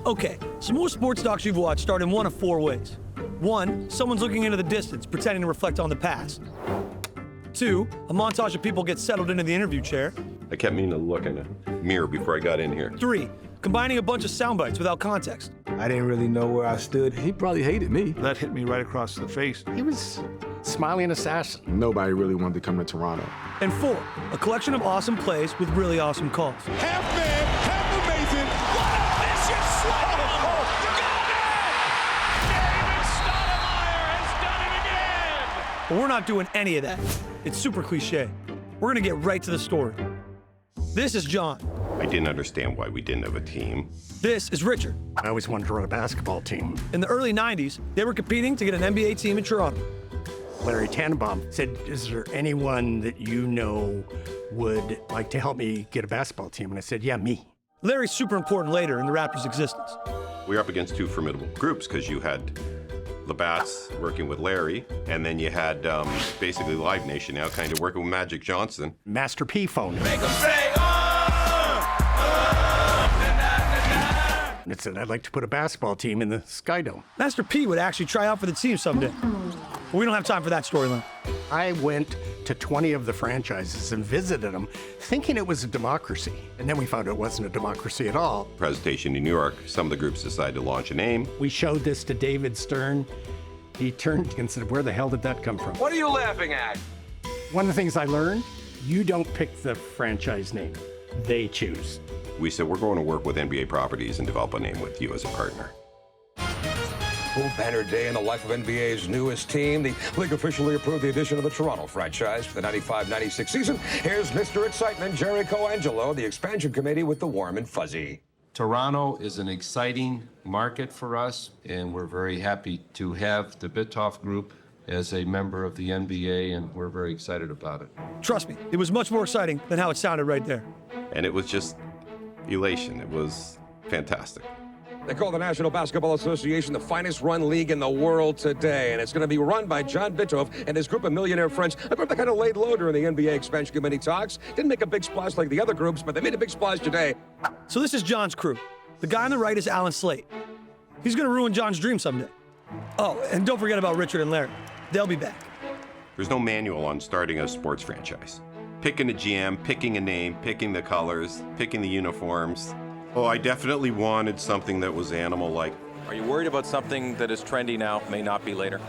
Okay, so most sports docs you've watched start in one of four ways. One, someone's looking into the distance, pretending to reflect on the past. Two, a montage of people get settled into the interview chair. I kept meaning to look in the mirror before I got in here. Three, combining a bunch of sound bites without context. I didn't really know where I stood. He probably hated me. That hit me right across the face. He was smiling assassin. Nobody really wanted to come to Toronto. And four, a collection of awesome plays with really awesome calls. Half man, half amazing. What a vicious slam! David Stoudemire has done it again! But we're not doing any of that. It's super cliche. We're gonna get right to the story. This is John. I didn't understand why we didn't have a team. This is Richard. I always wanted to run a basketball team. In the early 90s, they were competing to get an NBA team in Toronto. Larry Tannenbaum said, is there anyone that you know would like to help me get a basketball team? And I said, yeah, me. Larry's super important later in the Raptors' existence. We were up against two formidable groups because you had Labatt's working with Larry, and then you had basically Live Nation now kind of working with Magic Johnson. Master P phoned me. Make 'em say, And it said, I'd like to put a basketball team in the Sky Dome. Master P would actually try out for the team someday. But we don't have time for that storyline. I went to 20 of the franchises and visited them thinking it was a democracy. And then we found it wasn't a democracy at all. Presentation in New York, some of the groups decided to launch a name. We showed this to David Stern. He turned and said, where the hell did that come from? What are you laughing at? One of the things I learned, you don't pick the franchise name. They choose. We said, we're going to work with NBA properties and develop a name with you as a partner. Full banner day in the life of NBA's newest team. The league officially approved the addition of the Toronto franchise for the 95-96 season. Here's Mr. Excitement, Jerry Coangelo, the expansion committee with the warm and fuzzy. Toronto is an exciting market for us, and we're very happy to have the Bitoff Group as a member of the NBA, and we're very excited about it. Trust me, it was much more exciting than how it sounded right there. And it was just elation. It was fantastic. They call the National Basketball Association the finest run league in the world today, and it's going to be run by John Bitoff and his group of millionaire friends, a group that kind of laid low during the NBA expansion committee talks. Didn't make a big splash like the other groups, but they made a big splash today. So this is John's crew. The guy on the right is Alan Slate. He's gonna ruin John's dream someday. Oh, and don't forget about Richard and Larry. They'll be back. There's no manual on starting a sports franchise. Picking a GM, picking a name, picking the colors, picking the uniforms. Oh, I definitely wanted something that was animal-like. Are you worried about something that is trendy now, may not be later?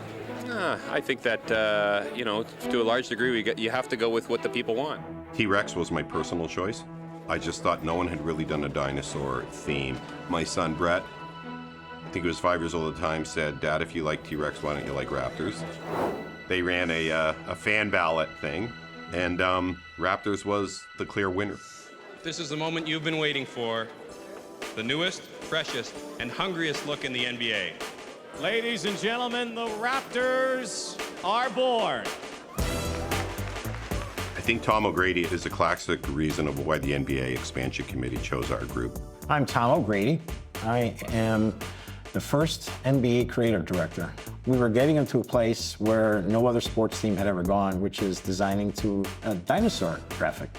I think that, to a large degree, you have to go with what the people want. T-Rex was my personal choice. I just thought no one had really done a dinosaur theme. My son, Brett, I think he was 5 years old at the time, said, Dad, if you like T-Rex, why don't you like Raptors? They ran a fan ballot thing, and Raptors was the clear winner. This is the moment you've been waiting for. The newest, freshest, and hungriest look in the NBA. Ladies and gentlemen, the Raptors are born. I think Tom O'Grady is a classic reason of why the NBA expansion committee chose our group. I'm Tom O'Grady. I am the first NBA creative director. We were getting into a place where no other sports team had ever gone, which is designing to a dinosaur graphic.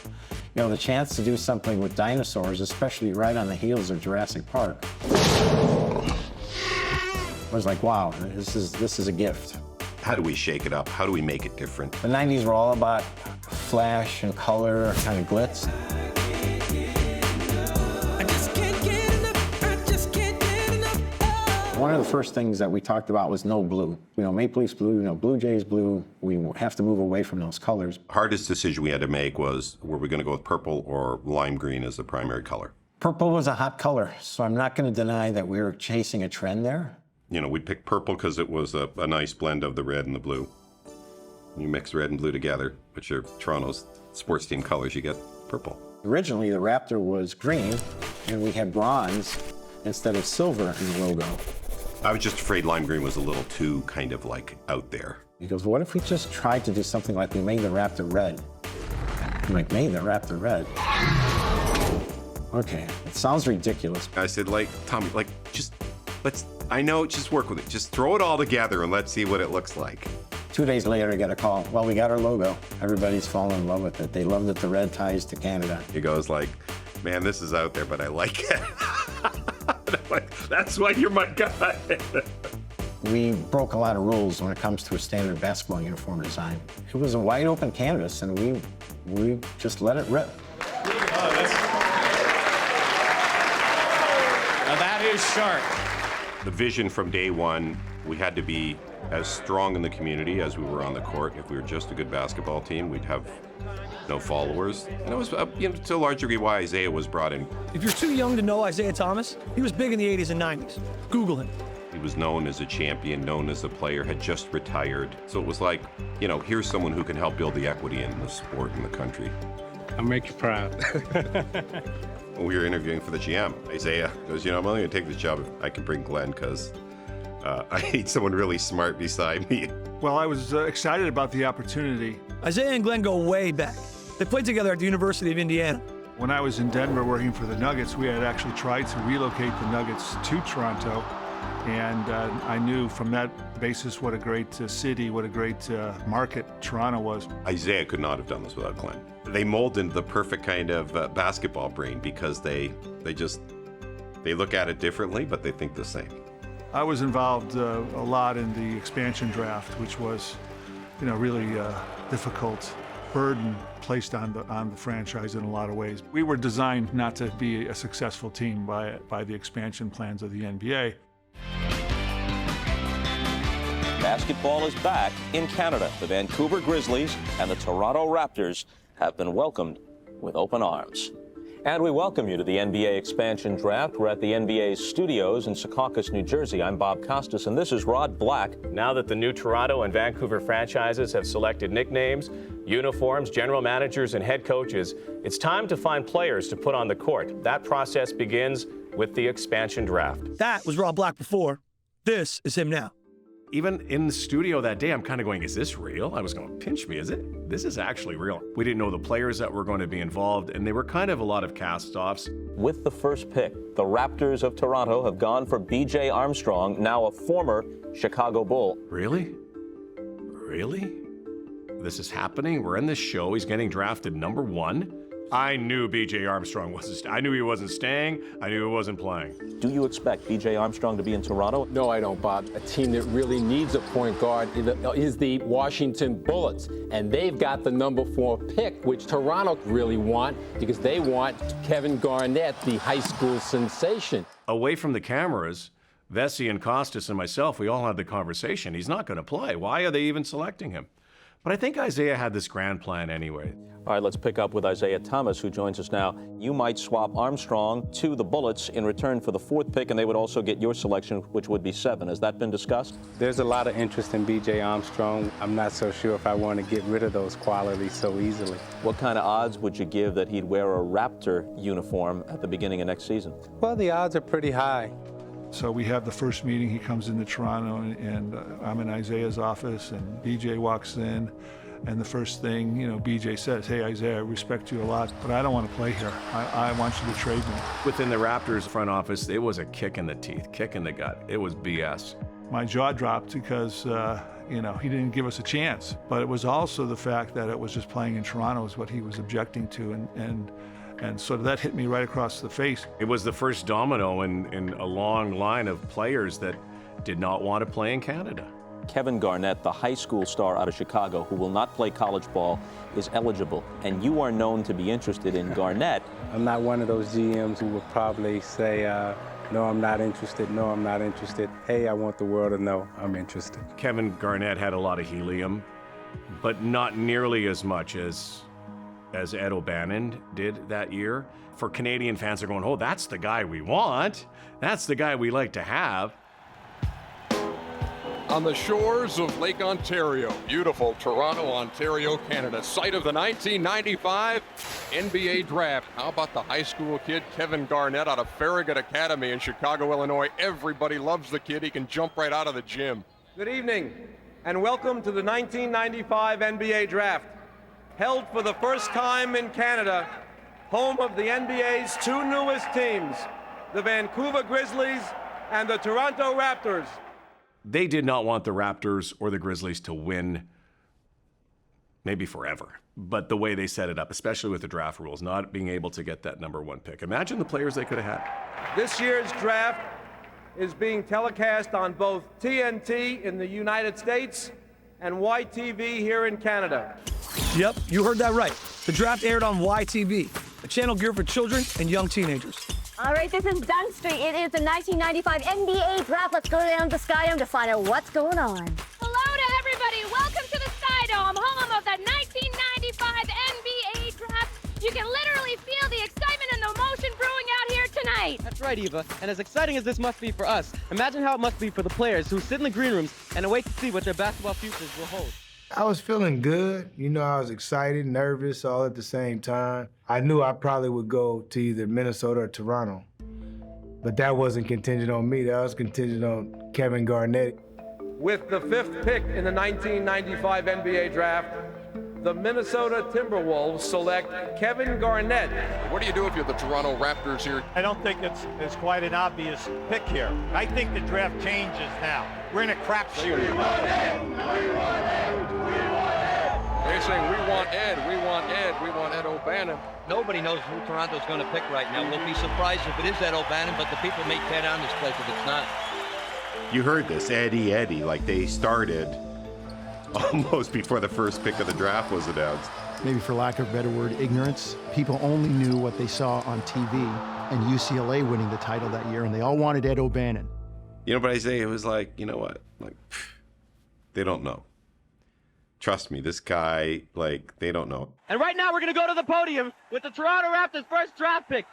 You know, the chance to do something with dinosaurs, especially right on the heels of Jurassic Park, was like, wow, this is a gift. How do we shake it up? How do we make it different? The 90s were all about flash and color, kind of glitz. One of the first things that we talked about was no blue. You know, Maple Leafs blue, Blue Jays blue. We have to move away from those colors. Hardest decision we had to make was, were we going to go with purple or lime green as the primary color? Purple was a hot color, so I'm not going to deny that we were chasing a trend there. You know, we picked purple because it was a nice blend of the red and the blue. When you mix red and blue together, which are Toronto's sports team colors, you get purple. Originally, the Raptor was green, and we had bronze instead of silver in the logo. I was just afraid lime green was a little too kind of like out there. He goes, what if we just tried to do something like we made the Raptor red? I'm like, made the Raptor red? Okay, it sounds ridiculous. I said, Tommy, I know, just work with it. Just throw it all together and let's see what it looks like. 2 days later, I got a call. Well, we got our logo. Everybody's fallen in love with it. They love that the red ties to Canada. He goes like, man, this is out there, but I like it. I'm like, that's why you're my guy. We broke a lot of rules when it comes to a standard basketball uniform design. It was a wide open canvas, and we just let it rip. Now that is sharp. The vision from day one, we had to be as strong in the community as we were on the court. If we were just a good basketball team, we'd have no followers. And it was, to a large degree, why Isaiah was brought in. If you're too young to know Isaiah Thomas, he was big in the 80s and 90s. Google him. He was known as a champion, known as a player, had just retired. So it was like, here's someone who can help build the equity in the sport in the country. I'll make you proud. When we were interviewing for the GM, Isaiah goes, I'm only going to take this job if I can bring Glenn, because I need someone really smart beside me. Well, I was excited about the opportunity. Isaiah and Glenn go way back. They played together at the University of Indiana. When I was in Denver working for the Nuggets, we had actually tried to relocate the Nuggets to Toronto. And I knew from that basis what a great city, what a great market Toronto was. Isaiah could not have done this without Glenn. They molded the perfect kind of basketball brain, because they look at it differently, but they think the same. I was involved a lot in the expansion draft, which was, really difficult burden placed on the franchise in a lot of ways. We were designed not to be a successful team by the expansion plans of the NBA. Basketball is back in Canada. The Vancouver Grizzlies and the Toronto Raptors have been welcomed with open arms. And we welcome you to the NBA expansion draft. We're at the NBA's studios in Secaucus, New Jersey. I'm Bob Costas, and this is Rod Black. Now that the new Toronto and Vancouver franchises have selected nicknames, uniforms, general managers, and head coaches, it's time to find players to put on the court. That process begins with the expansion draft. That was Rob Black before. This is him now. Even in the studio that day, I'm kind of going, is this real? I was going, pinch me, is it? This is actually real. We didn't know the players that were going to be involved, and they were kind of a lot of cast-offs. With the first pick, the Raptors of Toronto have gone for B.J. Armstrong, now a former Chicago Bull. Really? Really? This is happening? We're in this show. He's getting drafted number 1. I knew B.J. Armstrong wasn't. I knew he wasn't staying. I knew he wasn't playing. Do you expect B.J. Armstrong to be in Toronto? No, I don't, Bob. A team that really needs a point guard is the Washington Bullets, and they've got the number 4 pick, which Toronto really want, because they want Kevin Garnett, the high school sensation. Away from the cameras, Vesey and Costas and myself, we all had the conversation. He's not going to play. Why are they even selecting him? But I think Isaiah had this grand plan anyway. All right, let's pick up with Isaiah Thomas, who joins us now. You might swap Armstrong to the Bullets in return for the 4th pick, and they would also get your selection, which would be 7. Has that been discussed? There's a lot of interest in B.J. Armstrong. I'm not so sure if I want to get rid of those qualities so easily. What kind of odds would you give that he'd wear a Raptor uniform at the beginning of next season? Well, the odds are pretty high. So we have the first meeting. He comes into Toronto, and I'm in Isaiah's office, and B.J. walks in. And the first thing, BJ says, hey, Isaiah, I respect you a lot, but I don't want to play here. I want you to trade me. Within the Raptors front office, it was a kick in the teeth, kick in the gut. It was BS. My jaw dropped because, he didn't give us a chance. But it was also the fact that it was just playing in Toronto is what he was objecting to. And so that hit me right across the face. It was the first domino in a long line of players that did not want to play in Canada. Kevin Garnett, the high school star out of Chicago who will not play college ball, is eligible. And you are known to be interested in Garnett. I'm not one of those GMs who would probably say, no, I'm not interested. No, I'm not interested. Hey, I want the world to know I'm interested. Kevin Garnett had a lot of helium, but not nearly as much as Ed O'Bannon did that year. For Canadian fans, they're going, oh, that's the guy we want. That's the guy we like to have. On the shores of Lake Ontario, beautiful Toronto, Ontario, Canada, site of the 1995 NBA draft. How about the high school kid, Kevin Garnett, out of Farragut Academy in Chicago, Illinois? Everybody loves the kid. He can jump right out of the gym. Good evening, and welcome to the 1995 NBA draft. Held for the first time in Canada, home of the NBA's 2 newest teams, the Vancouver Grizzlies and the Toronto Raptors. They did not want the Raptors or the Grizzlies to win maybe forever. But the way they set it up, especially with the draft rules, not being able to get that #1 pick. Imagine the players they could have had. This year's draft is being telecast on both TNT in the United States and YTV here in Canada. Yep, you heard that right. The draft aired on YTV, a channel geared for children and young teenagers. All right, this is Dunn Street. It is the 1995 NBA draft. Let's go down to Skydome to find out what's going on. Hello to everybody. Welcome to the Skydome, home of the 1995 NBA draft. You can literally feel the excitement and the emotion brewing out here tonight. That's right, Eva. And as exciting as this must be for us, imagine how it must be for the players who sit in the green rooms and await to see what their basketball futures will hold. I was feeling good. You know, I was excited, nervous, all at the same time. I knew I probably would go to either Minnesota or Toronto. But that wasn't contingent on me. That was contingent on Kevin Garnett. With the 5th pick in the 1995 NBA draft, the Minnesota Timberwolves select Kevin Garnett. What do you do if you're the Toronto Raptors here? I don't think it's quite an obvious pick here. I think the draft changes now. We're in a crapshoot. They're saying, we want Ed, we want Ed, we want Ed O'Bannon. Nobody knows who Toronto's going to pick right now. We'll be surprised if it is Ed O'Bannon, but the people may tear down this place if it's not. You heard this, Eddie, like they started almost before the first pick of the draft was announced. Maybe for lack of a better word, ignorance. People only knew what they saw on TV and UCLA winning the title that year, and they all wanted Ed O'Bannon. You know, but Isaiah was like, you know what? Like, they don't know. Trust me, this guy, like, they don't know. And right now we're going to go to the podium with the Toronto Raptors' first draft pick.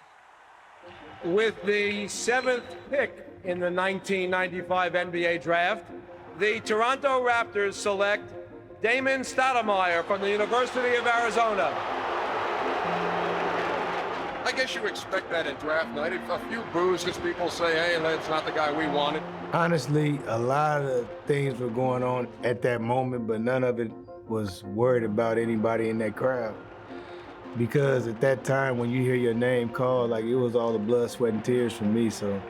With the 7th pick in the 1995 NBA draft, the Toronto Raptors select Damon Stoudemire from the University of Arizona. I guess you expect that in draft night. A few boos because people say, hey, that's not the guy we wanted. Honestly, a lot of things were going on at that moment, but none of it was worried about anybody in that crowd. Because at that time, when you hear your name called, like, it was all the blood, sweat, and tears for me. So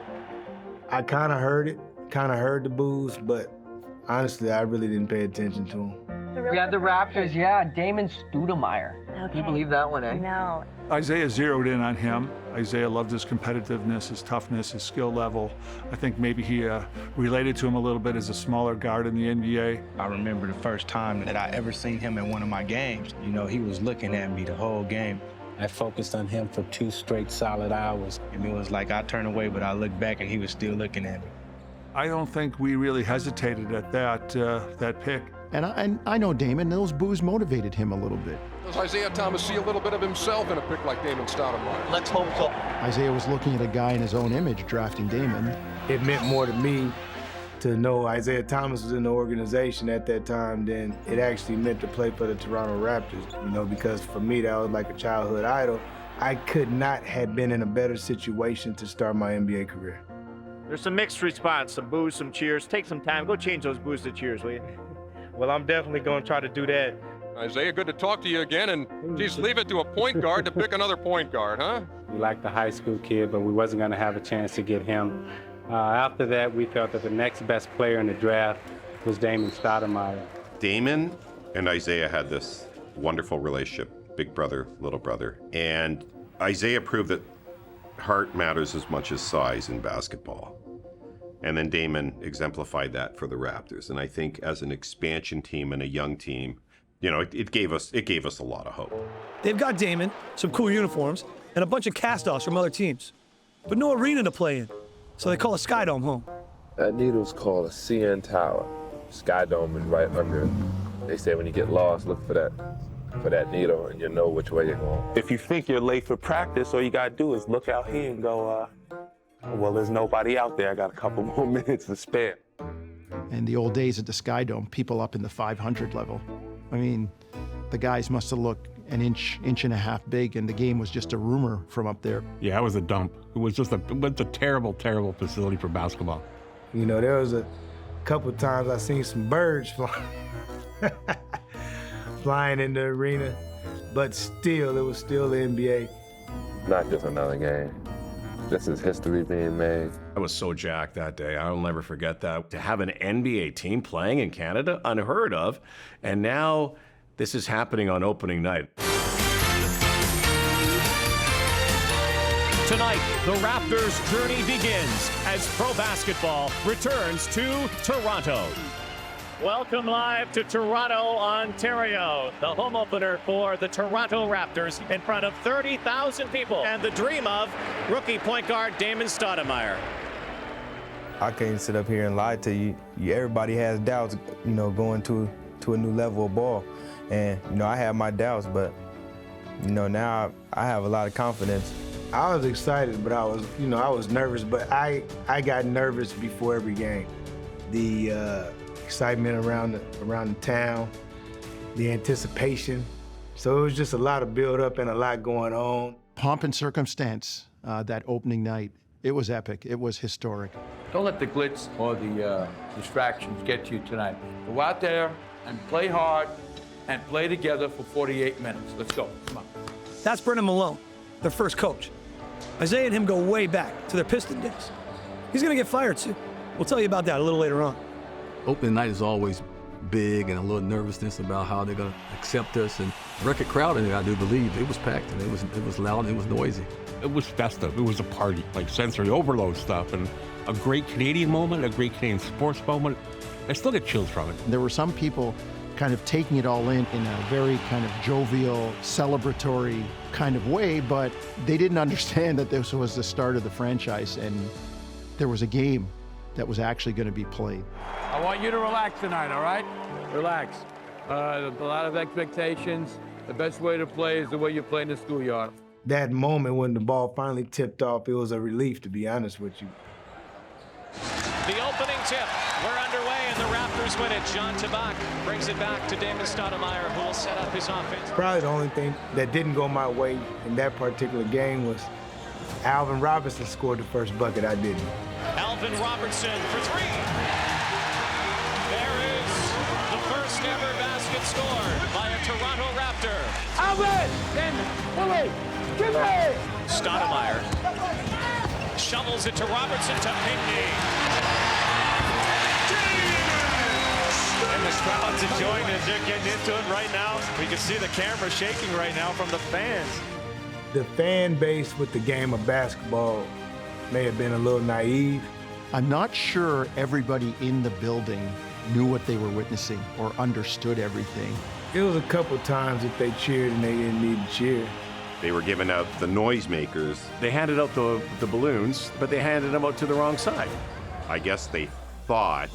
I kind of heard it, kind of heard the boos, but honestly, I really didn't pay attention to them. We had the Raptors, yeah, Damon Stoudemire. Okay. Can you believe that one, eh? No. Isaiah zeroed in on him. Isaiah loved his competitiveness, his toughness, his skill level. I think maybe he related to him a little bit as a smaller guard in the NBA. I remember the first time that I ever seen him in one of my games. You know, he was looking at me the whole game. I focused on him for 2 straight solid hours. And it was like I turned away, but I looked back and he was still looking at me. I don't think we really hesitated at that pick. And I know Damon, those boos motivated him a little bit. Does Isaiah Thomas see a little bit of himself in a pick like Damon Stoudemire? Let's hope so. Isaiah was looking at a guy in his own image drafting Damon. It meant more to me to know Isaiah Thomas was in the organization at that time than it actually meant to play for the Toronto Raptors, you know, because for me, that was like a childhood idol. I could not have been in a better situation to start my NBA career. There's some mixed response, some boos, some cheers. Take some time. Go change those boos to cheers, will you? Well, I'm definitely going to try to do that. Isaiah, good to talk to you again, and geez, leave it to a point guard to pick another point guard, huh? We liked the high school kid, but we wasn't going to have a chance to get him. After that, we felt that the next best player in the draft was Damon Stoudemire. Damon and Isaiah had this wonderful relationship, big brother, little brother. And Isaiah proved that heart matters as much as size in basketball. And then Damon exemplified that for the Raptors. And I think as an expansion team and a young team, you know, it gave us a lot of hope. They've got Damon, some cool uniforms, and a bunch of cast-offs from other teams. But no arena to play in, so they call a Skydome home. That needle's called a CN Tower. Skydome is right under it. They say when you get lost, look for that needle, and you know which way you're going. If you think you're late for practice, all you gotta do is look out here and go, well, there's nobody out there. I got a couple more minutes to spare. In the old days at the Skydome, people up in the 500 level. I mean, the guys must have looked an inch and a half big, and the game was just a rumor from up there. Yeah, it was a dump. It was just a terrible, terrible facility for basketball. You know, there was a couple of times I seen some birds flying in the arena, but still, it was still the NBA. Not just another game. This is history being made. I was so jacked that day. I'll never forget that. To have an NBA team playing in Canada, unheard of. And now This is happening on opening night. Tonight, the Raptors' journey begins as pro basketball returns to Toronto. Welcome live to Toronto, Ontario, the home opener for the Toronto Raptors in front of 30,000 people and the dream of rookie point guard Damon Stoudemire. I can't sit up here and lie to you. Everybody has doubts, going to a new level of ball. And, I have my doubts, but, now I have a lot of confidence. I was excited, but I was nervous, but I got nervous before every game. The excitement around the town, the anticipation. So it was just a lot of build up and a lot going on. Pomp and circumstance, that opening night, it was epic. It was historic. Don't let the glitz or the distractions get to you tonight. Go out there and play hard and play together for 48 minutes. Let's go. Come on. That's Brendan Malone, their first coach. Isaiah and him go way back to their Piston days. He's going to get fired soon. We'll tell you about that a little later on. Opening night is always big and a little nervousness about how they're going to accept us. And record crowd in there, I do believe, it was packed and it was loud and it was noisy. It was festive. It was a party, like sensory overload stuff, and a great Canadian moment, a great Canadian sports moment. I still get chills from it. There were some people kind of taking it all in a very kind of jovial, celebratory kind of way, but they didn't understand that this was the start of the franchise and there was a game that was actually going to be played. I want you to relax tonight, all right? Relax. A lot of expectations. The best way to play is the way you play in the schoolyard. That moment when the ball finally tipped off, it was a relief, to be honest with you. The opening tip. We're underway and the Raptors win it. John Tabak brings it back to Damon Stoudemire, who will set up his offense. Probably the only thing that didn't go my way in that particular game was Alvin Robertson scored the first bucket. I didn't. Alvin Robertson for three. There is the first ever basket scored by a Toronto Raptor. Alvin! Willie! Give me! Stoudemire shovels it to Robertson to Pinckney. And the crowd's enjoying it. They're getting into it right now. We can see the camera shaking right now from the fans. The fan base with the game of basketball may have been a little naive. I'm not sure everybody in the building knew what they were witnessing or understood everything. It was a couple times that they cheered and they didn't need to cheer. They were giving out the noisemakers. They handed out the balloons, but they handed them out to the wrong side. I guess they thought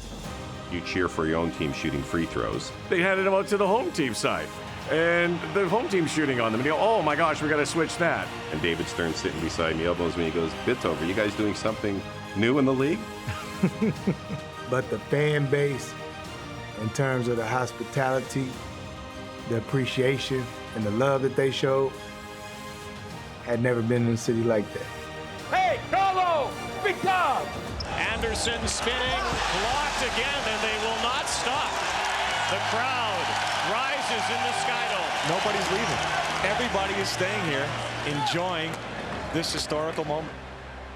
you cheer for your own team shooting free throws. They handed them out to the home team side. And the home team's shooting on them. And you go, oh my gosh, we got to switch that. And David Stern sitting beside me, elbows me, he goes, Bitover, you guys doing something new in the league? But the fan base, in terms of the hospitality, the appreciation, and the love that they showed, had never been in a city like that. Hey, Carlo! Big time! Anderson spinning, blocked again, and they will not stop. The crowd rises in the Sky Dome. Nobody's leaving. Everybody is staying here, enjoying this historical moment.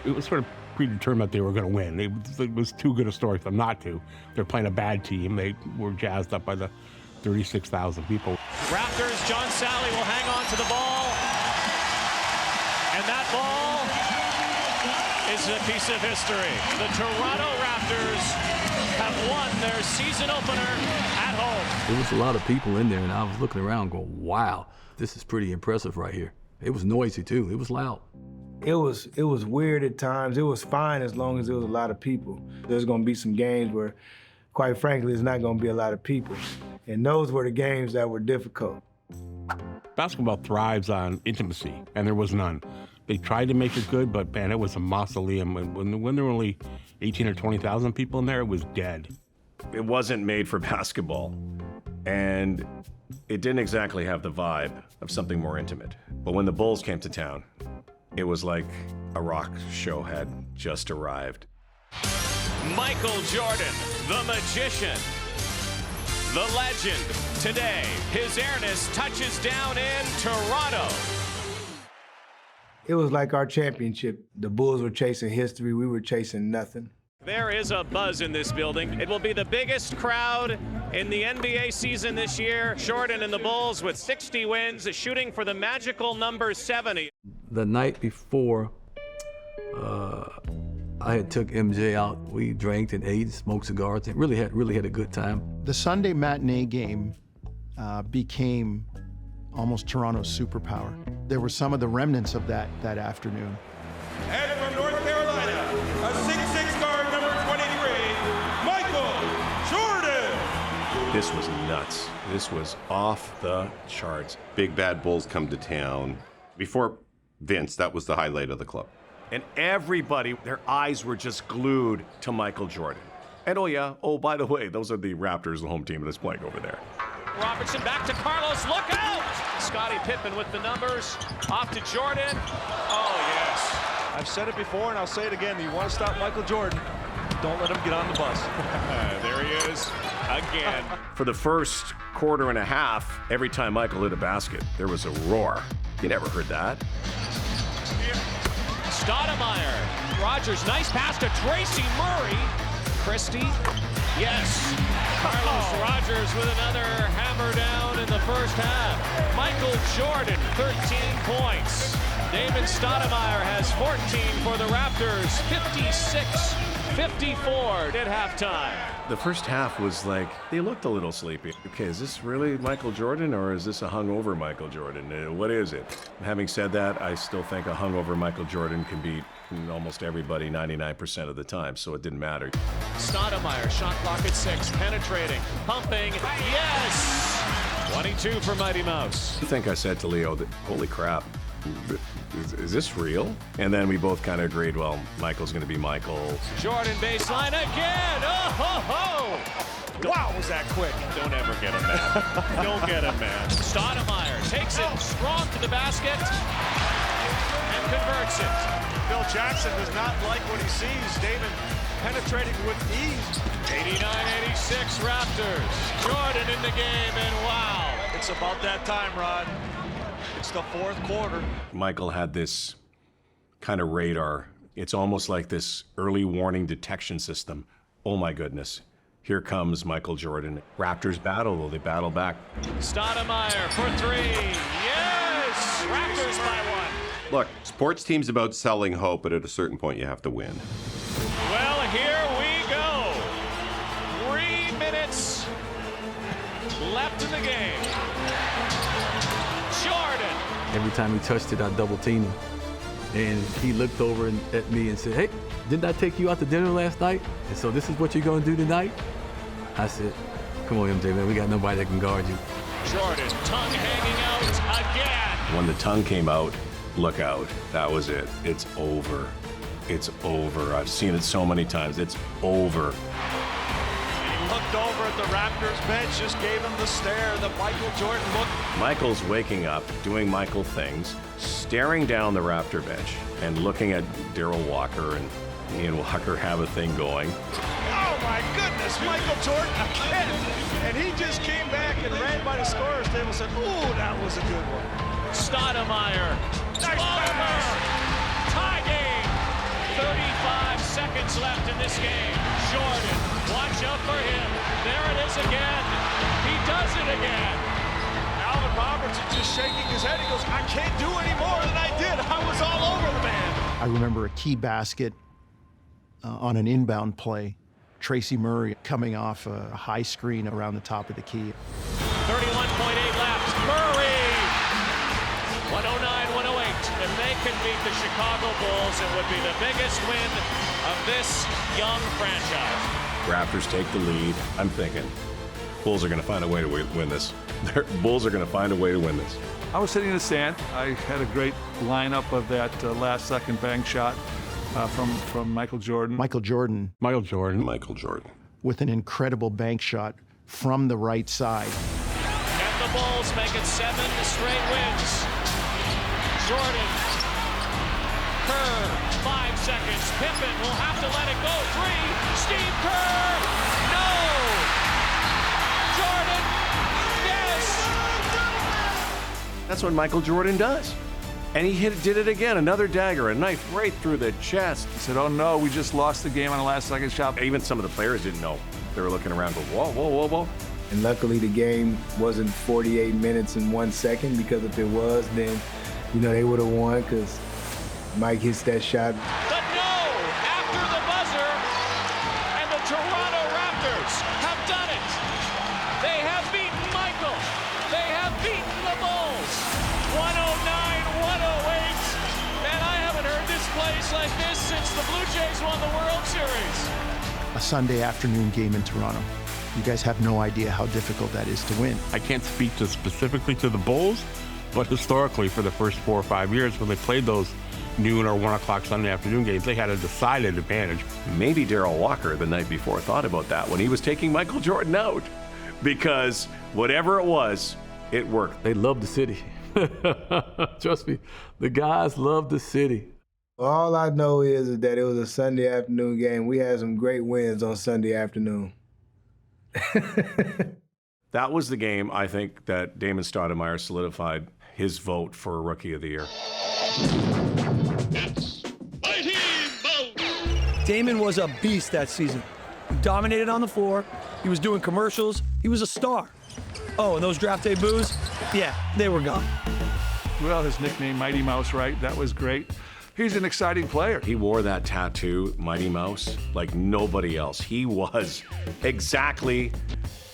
It was sort of predetermined that they were going to win. It was too good a story for them not to. They're playing a bad team. They were jazzed up by the 36,000 people. Raptors, John Sally will hang on to the ball. And that ball is a piece of history. The Toronto Raptors have won their season opener at home. There was a lot of people in there, and I was looking around going, wow, this is pretty impressive right here. It was noisy, too. It was loud. It was weird at times. It was fine as long as there was a lot of people. There's going to be some games where, quite frankly, there's not going to be a lot of people. And those were the games that were difficult. Basketball thrives on intimacy, and there was none. They tried to make it good, but man, it was a mausoleum. When there were only 18 or 20,000 people in there, it was dead. It wasn't made for basketball, and it didn't exactly have the vibe of something more intimate. But when the Bulls came to town, it was like a rock show had just arrived. Michael Jordan, the magician, the legend. Today, his airness touches down in Toronto. It was like our championship. The Bulls were chasing history. We were chasing nothing. There is a buzz in this building. It will be the biggest crowd in the NBA season this year. Jordan and the Bulls with 60 wins, shooting for the magical number 70. The night before, I had took MJ out. We drank and ate, smoked cigars, and really had a good time. The Sunday matinee game became almost Toronto's superpower. There were some of the remnants of that afternoon. And from North Carolina, a 6'6" guard, number 23, Michael Jordan. This was nuts. This was off the charts. Big bad Bulls come to town. Before Vince, that was the highlight of the club. And everybody, their eyes were just glued to Michael Jordan. And by the way, those are the Raptors, the home team that's playing over there. Robertson back to Carlos, look out! Scottie Pippen with the numbers, off to Jordan. Oh, yes. I've said it before and I'll say it again. You want to stop Michael Jordan, don't let him get on the bus. There he is, again. For the first quarter and a half, every time Michael hit a basket, there was a roar. You never heard that. Stoudemire, Rogers, nice pass to Tracy Murray. Christie, yes. Carlos Rogers with another hammer down in the first half. Michael Jordan, 13 points. Damon Stoudemire has 14 for the Raptors, 56-54 at halftime. The first half was like, they looked a little sleepy. Okay, is this really Michael Jordan or is this a hungover Michael Jordan? What is it? Having said that, I still think a hungover Michael Jordan can beat almost everybody 99% of the time, so it didn't matter. Stoudemire, shot clock at 6, penetrating, pumping, yes! 22 for Mighty Mouse. I think I said to Leo that, holy crap, is this real? And then we both kind of agreed, well, Michael's going to be Michael. Jordan baseline again. Oh, ho, ho. Wow, was that quick? Don't ever get him mad. Don't get him mad. Stoudemire takes it strong to the basket and converts it. Phil Jackson does not like what he sees. Damon penetrating with ease. 89-86 Raptors. Jordan in the game, and wow. It's about that time, Rod. It's the fourth quarter. Michael had this kind of radar. It's almost like this early warning detection system. Oh my goodness. Here comes Michael Jordan. Raptors battle, though. They battle back. Stoudemire for 3. Yes! Raptors by 1. Look, sports team's about selling hope, but at a certain point you have to win. Well, here we go. 3 minutes left in the game. Jordan. Every time he touched it, I double teamed him. And he looked over at me and said, hey, didn't I take you out to dinner last night? And so this is what you're going to do tonight? I said, come on, MJ, man, we got nobody that can guard you. Jordan, tongue hanging out again. When the tongue came out, look out. That was it. It's over. It's over. I've seen it so many times. It's over. He looked over at the Raptors bench, just gave him the stare, the Michael Jordan look. Michael's waking up, doing Michael things, staring down the Raptor bench and looking at Darryl Walker, and he and Walker have a thing going. Oh my goodness, Michael Jordan again. And he just came back and ran by the scorer's table and said, ooh, that was a good one. Stoudemire. Nice pass. Tie game. 35 seconds left in this game. Jordan, watch out for him. There it is again. He does it again. Alvin Robertson just shaking his head. He goes, I can't do any more than I did. I was all over the man. I remember a key basket on an inbound play. Tracy Murray coming off a high screen around the top of the key. 31.8 left. Murray. 109-108. If they can beat the Chicago Bulls, it would be the biggest win of this young franchise. Raptors take the lead. I'm thinking, Bulls are going to find a way to win this. Bulls are going to find a way to win this. I was sitting in the stand. I had a great lineup of that last-second bank shot from Michael Jordan. Michael Jordan. Michael Jordan. With an incredible bank shot from the right side. And the Bulls make it 7 straight wins. Jordan. Kerr, 5 seconds. Pippen will have to let it go. 3. Steve Kerr. No. Jordan. Yes. That's what Michael Jordan does. And he did it again, another dagger, a knife right through the chest. He said, oh no, we just lost the game on a last-second shot. Even some of the players didn't know. They were looking around going, whoa, whoa, whoa, whoa. And luckily the game wasn't 48 minutes and 1 second, because if it was, then, they would have won, because Mike hits that shot. But no, after the buzzer, and the Toronto Raptors have done it. They have beaten Michael. They have beaten the Bulls. 109-108. Man, I haven't heard this place like this since the Blue Jays won the World Series. A Sunday afternoon game in Toronto. You guys have no idea how difficult that is to win. I can't speak specifically to the Bulls, but historically for the first 4 or 5 years when they played those noon or 1 o'clock Sunday afternoon games, they had a decided advantage. Maybe Darrell Walker the night before thought about that when he was taking Michael Jordan out, because whatever it was, it worked. They love the city. Trust me, the guys love the city. All I know is that it was a Sunday afternoon game. We had some great wins on Sunday afternoon. That was the game, I think, that Damon Stoudemire solidified his vote for Rookie of the Year. Damon was a beast that season. He dominated on the floor. He was doing commercials. He was a star. Oh, and those draft day boos? Yeah, they were gone. Well, his nickname, Mighty Mouse, right? That was great. He's an exciting player. He wore that tattoo, Mighty Mouse, like nobody else. He was exactly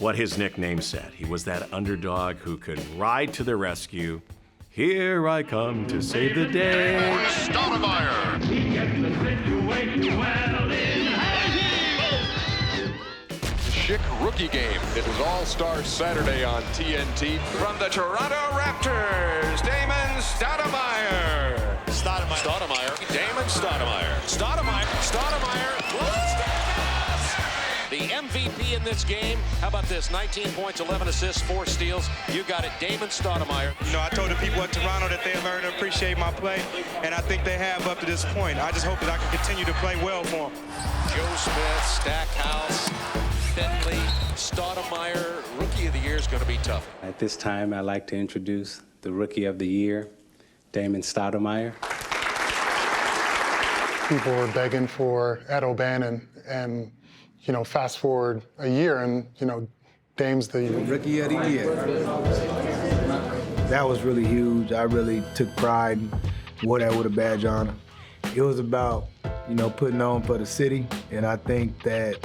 what his nickname said. He was that underdog who could ride to the rescue. Here I come to save the day. Stoudemire. He gets the situation well in hand. Schick rookie game. It was All-Star Saturday on TNT. From the Toronto Raptors, Damon Stoudemire. Stoudemire. Damon Stoudemire. Stoudemire. The MVP in this game. How about this? 19 points, 11 assists, 4 steals. You got it, Damon Stoudemire. I told the people at Toronto that they learned to appreciate my play, and I think they have up to this point. I just hope that I can continue to play well for them. Joe Smith, Stackhouse, Bentley, Stoudemire. Rookie of the Year is going to be tough. At this time, I'd like to introduce the Rookie of the Year, Damon Stoudemire. People were begging for Ed O'Bannon, and fast forward a year, and Dame's the Rookie of the Year. That was really huge. I really took pride and wore that with a badge on it. It was about putting on for the city, and I think that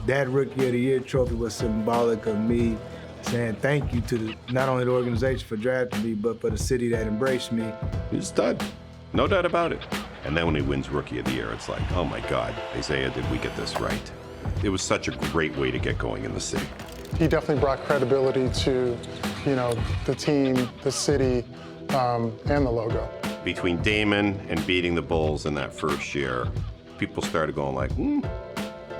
Rookie of the Year trophy was symbolic of me saying thank you to not only the organization for drafting me, but for the city that embraced me. He's a stud, no doubt about it. And then when he wins Rookie of the Year, it's like, oh my God, Isaiah, did we get this right? It was such a great way to get going in the city. He definitely brought credibility to, the team, the city, and the logo. Between Damon and beating the Bulls in that first year, people started going like,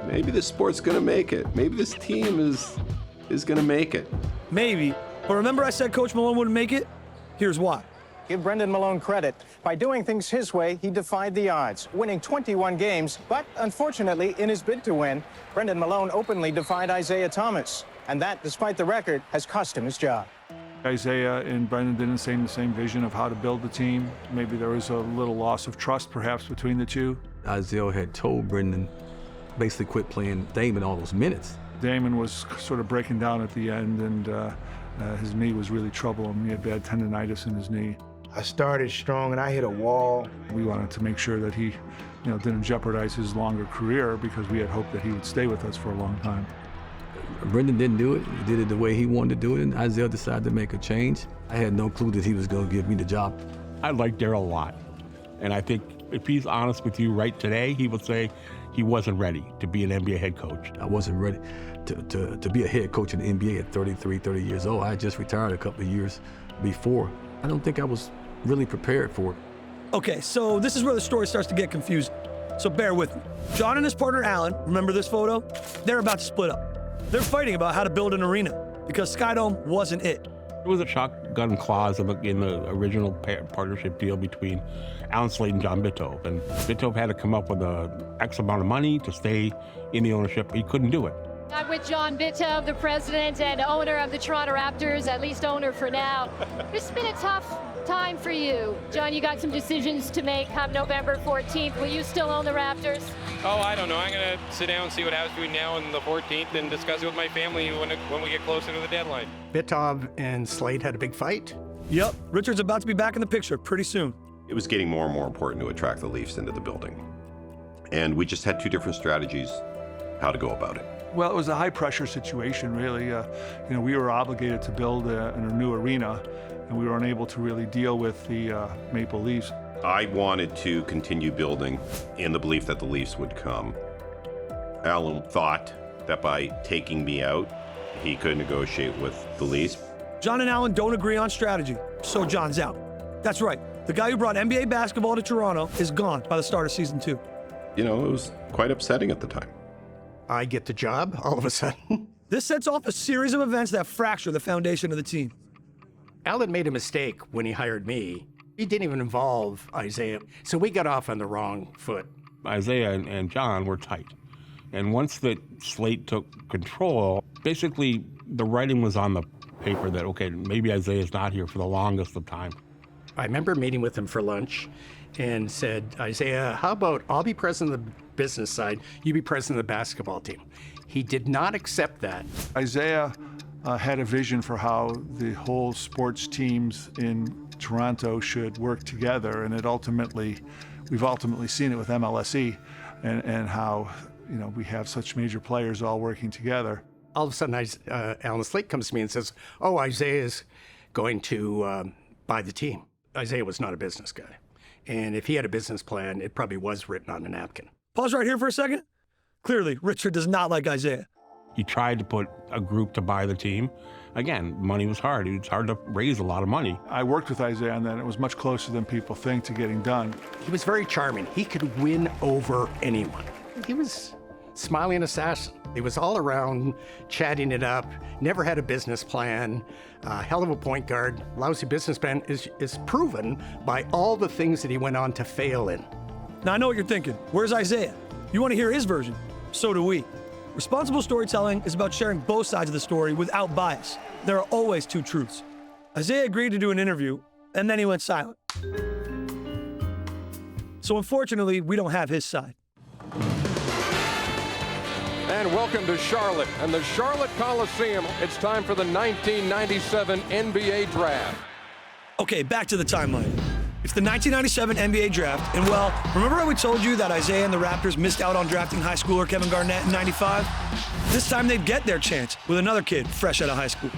maybe this sport's gonna make it. Maybe this team is gonna make it. Maybe, but remember I said Coach Malone wouldn't make it? Here's why. Give Brendan Malone credit. By doing things his way, he defied the odds, winning 21 games. But unfortunately, in his bid to win, Brendan Malone openly defied Isaiah Thomas. And that, despite the record, has cost him his job. Isaiah and Brendan didn't see the same vision of how to build the team. Maybe there was a little loss of trust, perhaps, between the two. Isaiah had told Brendan basically quit playing Damon all those minutes. Damon was sort of breaking down at the end, and his knee was really troubling him. He had bad tendonitis in his knee. I started strong and I hit a wall. We wanted to make sure that he, didn't jeopardize his longer career, because we had hoped that he would stay with us for a long time. Brendan didn't do it. He did it the way he wanted to do it, and Isaiah decided to make a change. I had no clue that he was going to give me the job. I like Darrell a lot, and I think if he's honest with you right today, he would say he wasn't ready to be an NBA head coach. I wasn't ready to be a head coach in the NBA at 30 years old. I had just retired a couple of years before. I don't think I was really prepared for it. Okay, so this is where the story starts to get confusing. So bear with me. John and his partner Alan, remember this photo? They're about to split up. They're fighting about how to build an arena because Skydome wasn't it. There was a shotgun clause in the original partnership deal between Alan Slade and John Bitove. And Bitove had to come up with X amount of money to stay in the ownership. He couldn't do it. I'm with John Bitove, the president and owner of the Toronto Raptors, at least owner for now. It's been a tough time for you. John, you got some decisions to make come November 14th. Will you still own the Raptors? Oh, I don't know. I'm going to sit down and see what happens between now and the 14th and discuss it with my family when we get closer to the deadline. Bitov and Slade had a big fight. Yep, Richard's about to be back in the picture pretty soon. It was getting more and more important to attract the Leafs into the building. And we just had two different strategies how to go about it. Well, it was a high-pressure situation, really. We were obligated to build a new arena, and we were unable to really deal with the Maple Leafs. I wanted to continue building in the belief that the Leafs would come. Alan thought that by taking me out, he could negotiate with the Leafs. John and Alan don't agree on strategy, so John's out. That's right. The guy who brought NBA basketball to Toronto is gone by the start of season 2. It was quite upsetting at the time. I get the job all of a sudden. This sets off a series of events that fracture the foundation of the team. Alan made a mistake when he hired me. He didn't even involve Isaiah, so we got off on the wrong foot. Isaiah and John were tight. And once the Slate took control, basically the writing was on the paper that, okay, maybe Isaiah's not here for the longest of time. I remember meeting with him for lunch and said, Isaiah, how about I'll be president of the business side, you be president of the basketball team. He did not accept that. Isaiah had a vision for how the whole sports teams in Toronto should work together, and we've ultimately seen it with MLSE and how we have such major players all working together. All of a sudden, Alan Slate comes to me and says, oh, Isaiah's going to buy the team. Isaiah was not a business guy. And if he had a business plan, it probably was written on a napkin. Pause right here for a second. Clearly, Richard does not like Isaiah. He tried to put a group to buy the team. Again, money was hard. It was hard to raise a lot of money. I worked with Isaiah on that. It was much closer than people think to getting done. He was very charming. He could win over anyone. He was smiling assassin. He was all around, chatting it up, never had a business plan, hell of a point guard. Lousy business plan is proven by all the things that he went on to fail in. Now, I know what you're thinking. Where's Isaiah? You want to hear his version? So do we. Responsible storytelling is about sharing both sides of the story without bias. There are always two truths. Isaiah agreed to do an interview, and then he went silent. So unfortunately, we don't have his side. And welcome to Charlotte and the Charlotte Coliseum. It's time for the 1997 NBA Draft. Okay, back to the timeline. It's the 1997 NBA Draft, and well, remember how we told you that Isaiah and the Raptors missed out on drafting high schooler Kevin Garnett in '95? This time they'd get their chance with another kid fresh out of high school.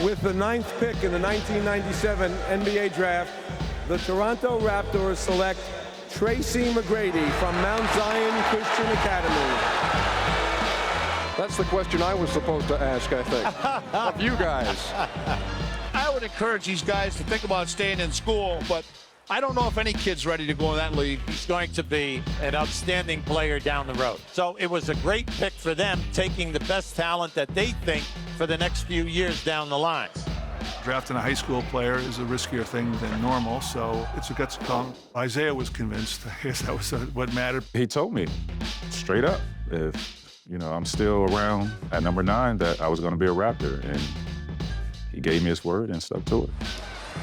With the 9th pick in the 1997 NBA Draft, the Toronto Raptors select Tracy McGrady from Mount Zion Christian Academy. That's the question I was supposed to ask, I think, of you guys. I would encourage these guys to think about staying in school, but I don't know if any kid's ready to go in that league. He's going to be an outstanding player down the road. So it was a great pick for them, taking the best talent that they think for the next few years down the line. Drafting a high school player is a riskier thing than normal, so it's a guts call. Isaiah was convinced. I guess that was what mattered. He told me straight up, if I'm still around at number 9, that I was going to be a Raptor, and he gave me his word and stuck to it.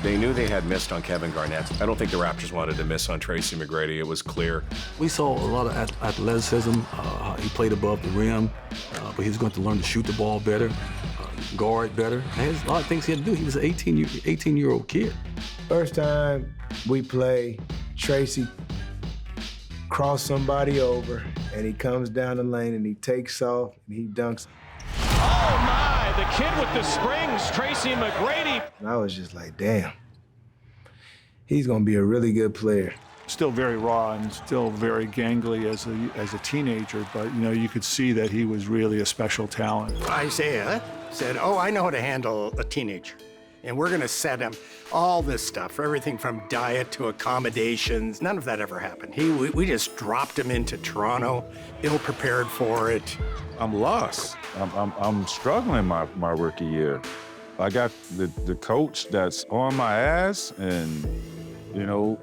They knew they had missed on Kevin Garnett. I don't think the Raptors wanted to miss on Tracy McGrady. It was clear. We saw a lot of athleticism. He played above the rim, but he's going to learn to shoot the ball better, guard better. There's a lot of things he had to do. He was an 18-year-old kid. First time we play, Tracy crossed somebody over, and he comes down the lane, and he takes off, and he dunks. Oh, my, the kid with the springs, Tracy McGrady. And I was just like, damn, he's going to be a really good player. Still very raw and still very gangly as a teenager, but, you could see that he was really a special talent. Isaiah said, oh, I know how to handle a teenager. And we're going to set him all this stuff, everything from diet to accommodations. None of that ever happened. We just dropped him into Toronto, ill-prepared for it. I'm lost. I'm struggling my rookie year. I got the coach that's on my ass, and,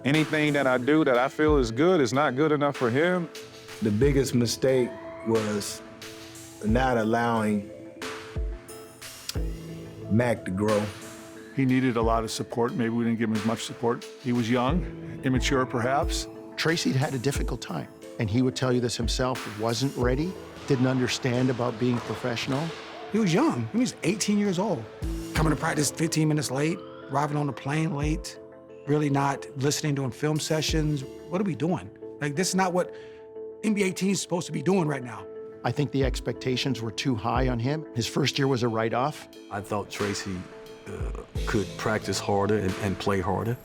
anything that I do that I feel is good is not good enough for him. The biggest mistake was not allowing Mac to grow. He needed a lot of support. Maybe we didn't give him as much support. He was young, immature perhaps. Tracy had a difficult time, and he would tell you this himself, wasn't ready, didn't understand about being professional. He was young. He was 18 years old. Coming to practice 15 minutes late, arriving on the plane late, really not listening to film sessions. What are we doing? Like, this is not what NBA teams are supposed to be doing right now. I think the expectations were too high on him. His first year was a write-off. I thought Tracy could practice harder and play harder,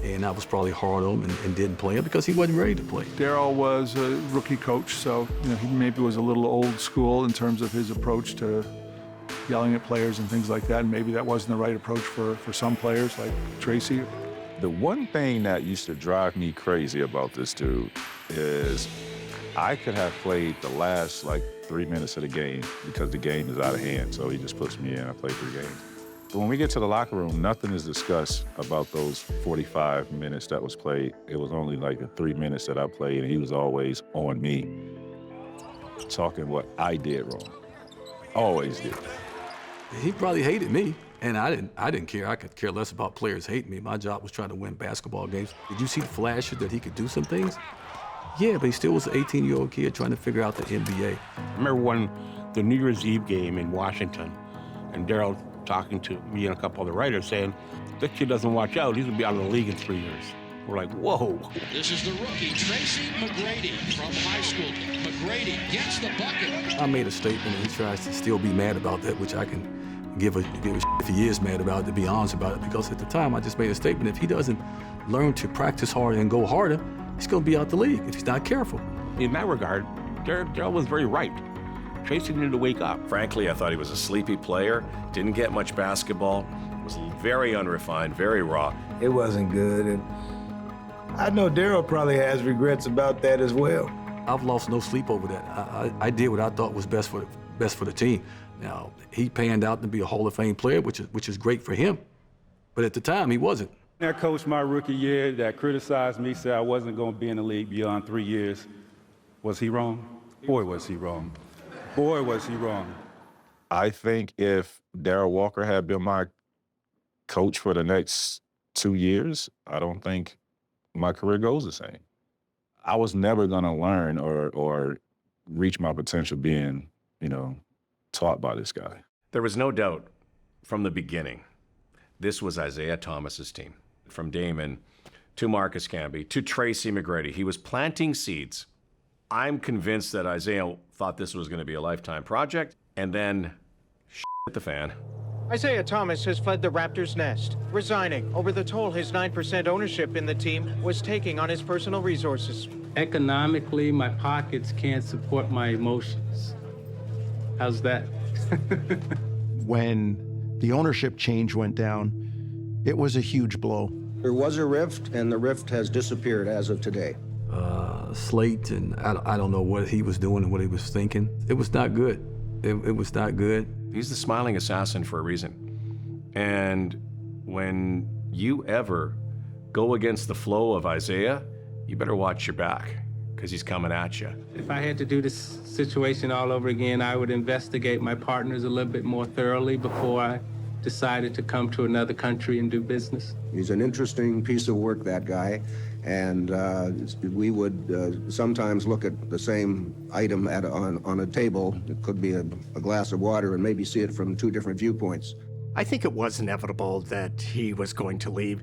and I was probably hard on him and didn't play him because he wasn't ready to play. Daryl was a rookie coach, so he maybe was a little old school in terms of his approach to yelling at players and things like that, and maybe that wasn't the right approach for some players like Tracy. The one thing that used to drive me crazy about this dude is I could have played the last 3 minutes of the game because the game is out of hand, so he just puts me in. I play 3 games. But when we get to the locker room, nothing is discussed about those 45 minutes that was played. It was only the 3 minutes that I played, and he was always on me, talking what I did wrong. Always did. He probably hated me, and I didn't care. I could care less about players hating me. My job was trying to win basketball games. Did you see the flashes that he could do some things? Yeah, but he still was an 18-year-old kid trying to figure out the NBA. I remember when the New Year's Eve game in Washington, and Daryl talking to me and a couple other writers saying, this kid doesn't watch out, he's gonna be out of the league in 3 years. We're like, whoa. This is the rookie, Tracy McGrady from high school. McGrady gets the bucket. I made a statement, and he tries to still be mad about that, which I can give a shit if he is mad about it, to be honest about it, because at the time I just made a statement. If he doesn't learn to practice harder and go harder, he's gonna be out the league if he's not careful. In that regard, Daryl was very right. Tracy needed to wake up. Frankly, I thought he was a sleepy player, didn't get much basketball, was very unrefined, very raw. It wasn't good, and I know Daryl probably has regrets about that as well. I've lost no sleep over that. I did what I thought was best for the team. Now, he panned out to be a Hall of Fame player, which is great for him, but at the time, he wasn't. That coach my rookie year that criticized me, said I wasn't going to be in the league beyond 3 years. Was he wrong? Boy, was he wrong. Boy, was he wrong. I think if Darryl Walker had been my coach for the next 2 years, I don't think my career goes the same. I was never going to learn or reach my potential being, taught by this guy. There was no doubt from the beginning, this was Isaiah Thomas's team. From Damon to Marcus Camby to Tracy McGrady. He was planting seeds. I'm convinced that Isaiah thought this was going to be a lifetime project, and then hit the fan. Isaiah Thomas has fled the Raptors' nest, resigning over the toll his 9% ownership in the team was taking on his personal resources. Economically, my pockets can't support my emotions. How's that? When the ownership change went down, it was a huge blow. There was a rift, and the rift has disappeared as of today. Slate, and I don't know what he was doing and what he was thinking. It was not good. It was not good. He's the smiling assassin for a reason. And when you ever go against the flow of Isaiah, you better watch your back, because he's coming at you. If I had to do this situation all over again, I would investigate my partners a little bit more thoroughly before I decided to come to another country and do business. He's an interesting piece of work, that guy, and we would sometimes look at the same item on a table. It could be a glass of water, and maybe see it from 2 different viewpoints. I think it was inevitable that he was going to leave.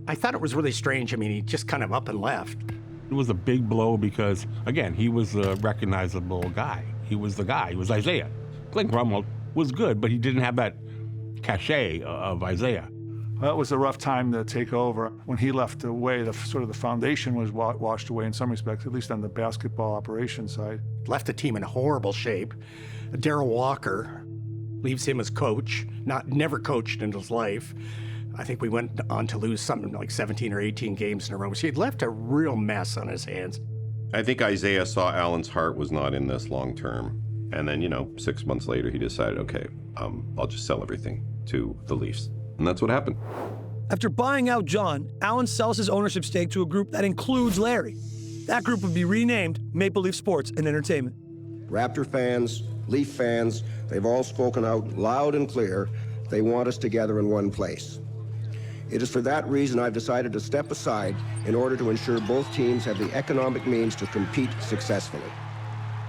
I thought it was really strange. I mean, he just kind of up and left. It was a big blow because, again, he was a recognizable guy. He was the guy. He was Isaiah. Glenn Grumwald was good, but he didn't have that cachet of Isaiah. Well, it was a rough time to take over. When he left away, the foundation was washed away in some respects, at least on the basketball operations side. Left the team in horrible shape. Darryl Walker leaves him as coach, never coached in his life. I think we went on to lose something like 17 or 18 games in a row. So he'd left a real mess on his hands. I think Isaiah saw Allen's heart was not in this long term. And then, 6 months later, he decided, okay, I'll just sell everything to the Leafs. And that's what happened. After buying out John, Allen sells his ownership stake to a group that includes Larry. That group would be renamed Maple Leaf Sports and Entertainment. Raptor fans, Leaf fans, they've all spoken out loud and clear They want us together in one place. It is for that reason I've decided to step aside in order to ensure both teams have the economic means to compete successfully.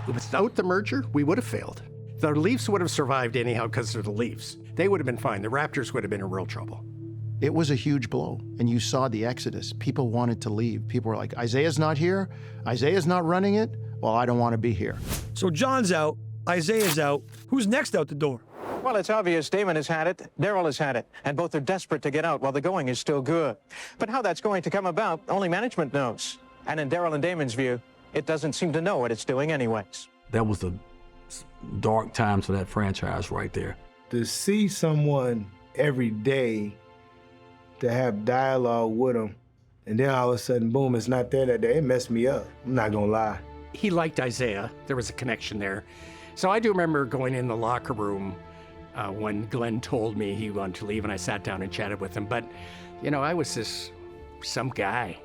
Without the merger, we would have failed. The Leafs would have survived anyhow because they're the Leafs. They would have been fine. The Raptors would have been in real trouble. It was a huge blow, and you saw the exodus. People wanted to leave. People were like, Isaiah's not here? Isaiah's not running it? Well, I don't want to be here. So John's out, Isaiah's out. Who's next out the door? Well, it's obvious Damon has had it, Darryl has had it, and both are desperate to get out while the going is still good. But how that's going to come about, only management knows. And in Darryl and Damon's view, it doesn't seem to know what it's doing anyways. That was the dark times for that franchise right there. To see someone every day, to have dialogue with them, and then all of a sudden, boom, it's not there that day, it messed me up. I'm not gonna lie. He liked Isaiah. There was a connection there. So I do remember going in the locker room when Glenn told me he wanted to leave, and I sat down and chatted with him. But, you know, I was some guy.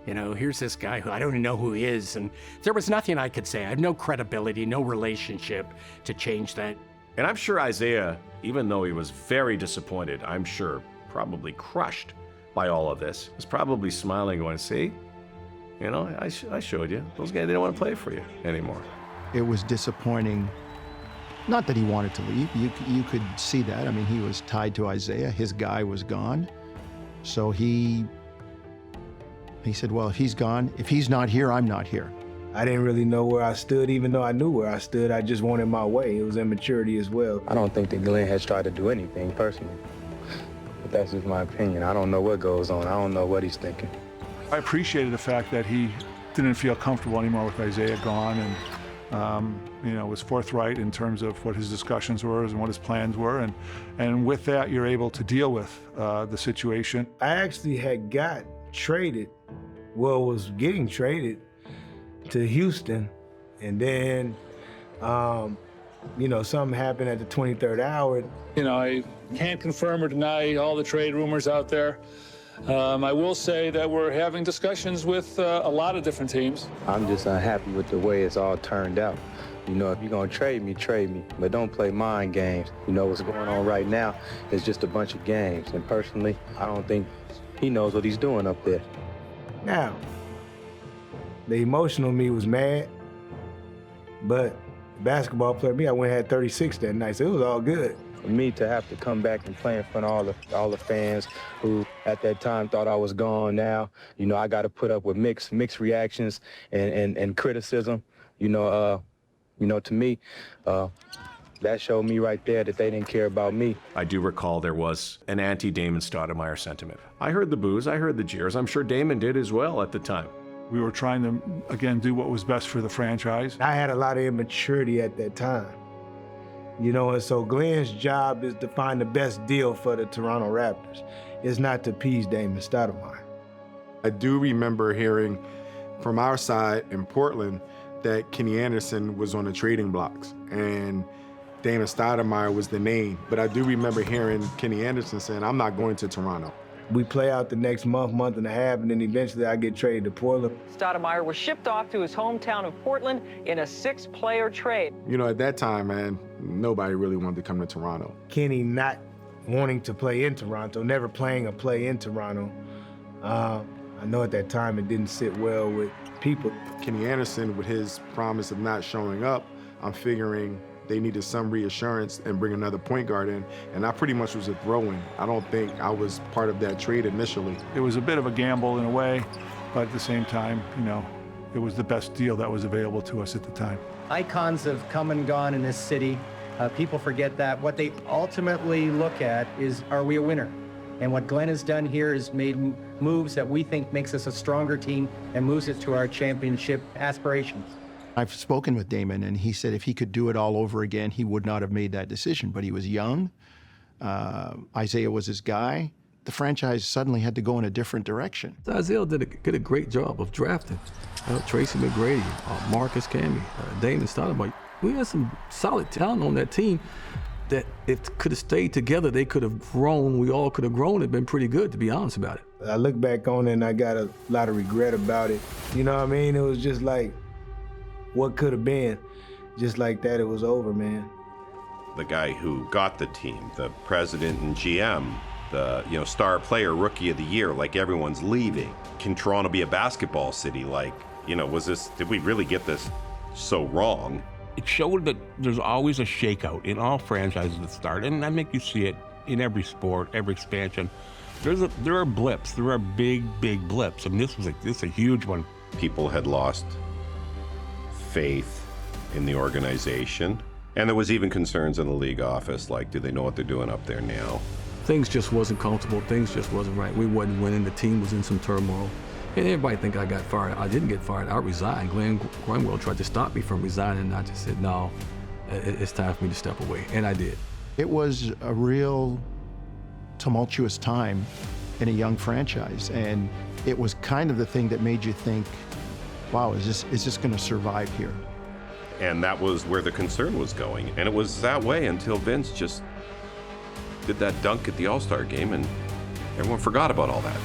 You know, here's this guy who I don't even know who he is, and there was nothing I could say. I have no credibility, no relationship to change that. And I'm sure Isaiah, even though he was very disappointed, I'm sure probably crushed by all of this, was probably smiling going, see, you know, I showed you. Those guys, they don't want to play for you anymore. It was disappointing. Not that he wanted to leave. You could see that. I mean, he was tied to Isaiah. His guy was gone. So he said, well, if he's gone, if he's not here, I'm not here. I didn't really know where I stood, even though I knew where I stood. I just wanted my way. It was immaturity as well. I don't think that Glenn has tried to do anything personally. But that's just my opinion. I don't know what goes on. I don't know what he's thinking. I appreciated the fact that he didn't feel comfortable anymore with Isaiah gone, and you know, was forthright in terms of what his discussions were and what his plans were, and with that, you're able to deal with the situation. I actually had got traded, was getting traded to Houston, and then, you know, something happened at the 23rd hour. You know, I can't confirm or deny all the trade rumors out there. I will say that we're having discussions with a lot of different teams. I'm just unhappy with the way it's all turned out. You know, if you're gonna trade me, but don't play mind games. You know, what's going on right now is just a bunch of games, and personally, I don't think he knows what he's doing up there. Now, the emotional me was mad, but basketball player me, I went and had 36 that night, so it was all good. For me to have to come back and play in front of all the fans who at that time thought I was gone now, you know, I got to put up with mixed reactions and criticism. You know, to me, that showed me right there that they didn't care about me. I do recall there was an anti-Damon Stoudemire sentiment. I heard the boos, I heard the jeers. I'm sure Damon did as well at the time. We were trying to, again, do what was best for the franchise. I had a lot of immaturity at that time. You know, and so Glenn's job is to find the best deal for the Toronto Raptors. It's not to appease Damon Stoudemire. I do remember hearing from our side in Portland that Kenny Anderson was on the trading blocks and Damon Stoudemire was the name. But I do remember hearing Kenny Anderson saying, I'm not going to Toronto. We play out the next month and a half, and then eventually I get traded to Portland. Stoudemire was shipped off to his hometown of Portland in a 6-player trade. You know, at that time, man, nobody really wanted to come to Toronto. Kenny not wanting to play in Toronto, never playing a play in Toronto. I know at that time it didn't sit well with people. Kenny Anderson, with his promise of not showing up, I'm figuring they needed some reassurance and bring another point guard in, and I pretty much was a throw-in. I don't think I was part of that trade initially. It was a bit of a gamble in a way, but at the same time, you know, it was the best deal that was available to us at the time. Icons have come and gone in this city. People forget that. What they ultimately look at is, are we a winner? And what Glenn has done here is made moves that we think makes us a stronger team and moves us to our championship aspirations. I've spoken with Damon, and he said if he could do it all over again, he would not have made that decision. But he was young. Isaiah was his guy. The franchise suddenly had to go in a different direction. Isaiah did a great job of drafting. Tracy McGrady, Marcus Camby, Damon Stoudemire. We had some solid talent on that team that if could have stayed together, they could have grown. We all could have grown and been pretty good, to be honest about it. I look back on it, and I got a lot of regret about it. You know what I mean? It was just like, what could have been? Just like that, it was over, man. the guy who got the team, the president and GM, the star player, rookie of the year, like everyone's leaving. Can Toronto be a basketball city? Like, did we really get this so wrong? It showed that there's always a shakeout in all franchises that start, and I think you see it in every sport, every expansion. There are blips, there are big blips, and this is a huge one. People had lost faith in the organization, and there was even concerns in the league office, like, do they know what they're doing up there now? Things just wasn't comfortable. Things just wasn't right. We wasn't winning. The team was in some turmoil. And everybody think I got fired. I didn't get fired. I resigned. Glenn Grunwald tried to stop me from resigning, and I just said, no, it's time for me to step away. And I did. It was a real tumultuous time in a young franchise. And it was kind of the thing that made you think, wow, is this going to survive here? And that was where the concern was going. And it was that way until Vince just did that dunk at the All-Star game, and everyone forgot about all that.